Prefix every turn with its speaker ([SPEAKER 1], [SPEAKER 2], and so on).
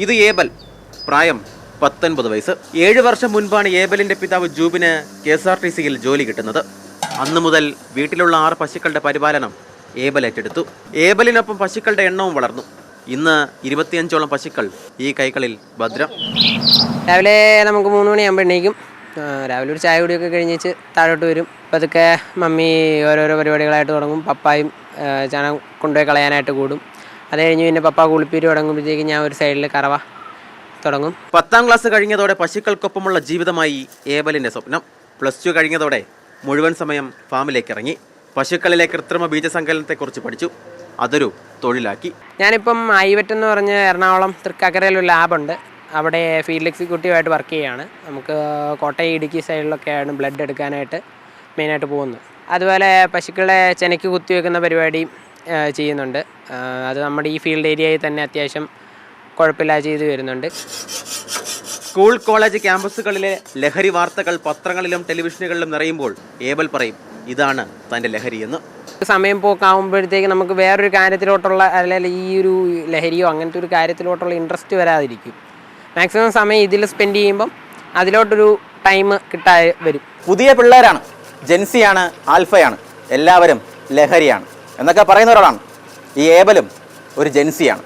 [SPEAKER 1] ഇത് ഏബൽ, പ്രായം 19 വയസ്സ്. 7 വർഷം മുൻപാണ് ഏബലിന്റെ പിതാവ് ജൂബിന് KSRTCയിൽ ജോലി കിട്ടുന്നത്. അന്നു മുതൽ വീട്ടിലുള്ള 6 പശുക്കളുടെ പരിപാലനം ഏബൽ ഏറ്റെടുത്തു. ഏബലിനൊപ്പം പശുക്കളുടെ എണ്ണവും വളർന്നു. ഇന്ന് 25ഓളം പശുക്കൾ ഈ കൈകളിൽ ഭദ്രം.
[SPEAKER 2] രാവിലെ നമുക്ക് 3 മണിയാകുമ്പോൾ എണീക്കും. രാവിലെ ഒരു ചായ കുടിയൊക്കെ കഴിഞ്ഞിട്ട് താഴോട്ട് വരും. പതുക്കെ മമ്മി ഓരോരോ പരിപാടികളായിട്ട് തുടങ്ങും. പപ്പായും ചാണകം കൊണ്ടുപോയി കളയാനായിട്ട് കൂടും. അത് കഴിഞ്ഞ് പിന്നെ പപ്പ കുളിപ്പീര് തുടങ്ങുമ്പോഴത്തേക്ക് ഞാൻ ഒരു സൈഡിൽ കറവ തുടങ്ങും.
[SPEAKER 1] 10ാം ക്ലാസ് കഴിഞ്ഞതോടെ പശുക്കൾക്കൊപ്പമുള്ള ജീവിതമായി ഏബലിൻ്റെ സ്വപ്നം. +2 കഴിഞ്ഞതോടെ മുഴുവൻ സമയം ഫാമിലേക്ക് ഇറങ്ങി. പശുക്കളിലെ കൃത്രിമ ബീജസങ്കലനത്തെക്കുറിച്ച് പഠിച്ചു. അതൊരു തൊഴിലാക്കി.
[SPEAKER 2] ഞാനിപ്പം ഐവറ്റ് എന്ന് പറഞ്ഞ് എറണാകുളം തൃക്കാക്കരയിലൊരു ലാബുണ്ട്. അവിടെ ഫീൽഡ് എക്സിക്യൂട്ടീവായിട്ട് വർക്ക് ചെയ്യുകയാണ്. നമുക്ക് കോട്ടയം ഇടുക്കി സൈഡിലൊക്കെയാണ് ബ്ലഡ് എടുക്കാനായിട്ട് മെയിനായിട്ട് പോകുന്നത്. അതുപോലെ പശുക്കളെ ചെനയ്ക്ക് കുത്തിവെക്കുന്ന പരിപാടിയും ചെയ്യുന്നുണ്ട്. അത് നമ്മുടെ ഈ ഫീൽഡ് ഏരിയയിൽ തന്നെ അത്യാവശ്യം കുഴപ്പമില്ലാതെ ചെയ്തു വരുന്നുണ്ട്.
[SPEAKER 1] സ്കൂൾ കോളേജ് ക്യാമ്പസുകളിലെ ലഹരി വാർത്തകൾ പത്രങ്ങളിലും ടെലിവിഷനുകളിലും നിറയുമ്പോൾ ഏബൽ പറയും, ഇതാണ് തൻ്റെ ലഹരിയെന്ന്.
[SPEAKER 2] സമയം പോക്കാവുമ്പോഴത്തേക്ക് നമുക്ക് വേറൊരു കാര്യത്തിലോട്ടുള്ള അല്ലെങ്കിൽ ഈ ഒരു ലഹരിയോ അങ്ങനത്തെ ഒരു കാര്യത്തിലോട്ടുള്ള ഇൻട്രസ്റ്റ് വരാതിരിക്കും. മാക്സിമം സമയം ഇതിൽ സ്പെൻഡ് ചെയ്യുമ്പം അതിലോട്ടൊരു ടൈം കിട്ടാതെ വരും.
[SPEAKER 3] പുതിയ പിള്ളേരാണ്, ജെൻസിയാണ്, ആൽഫയാണ്, എല്ലാവരും ലഹരിയാണ് എന്നൊക്കെ പറയുന്ന ഒരാളാണ്. ഈ ഏബലും ഒരു ജെൻസിയാണ്.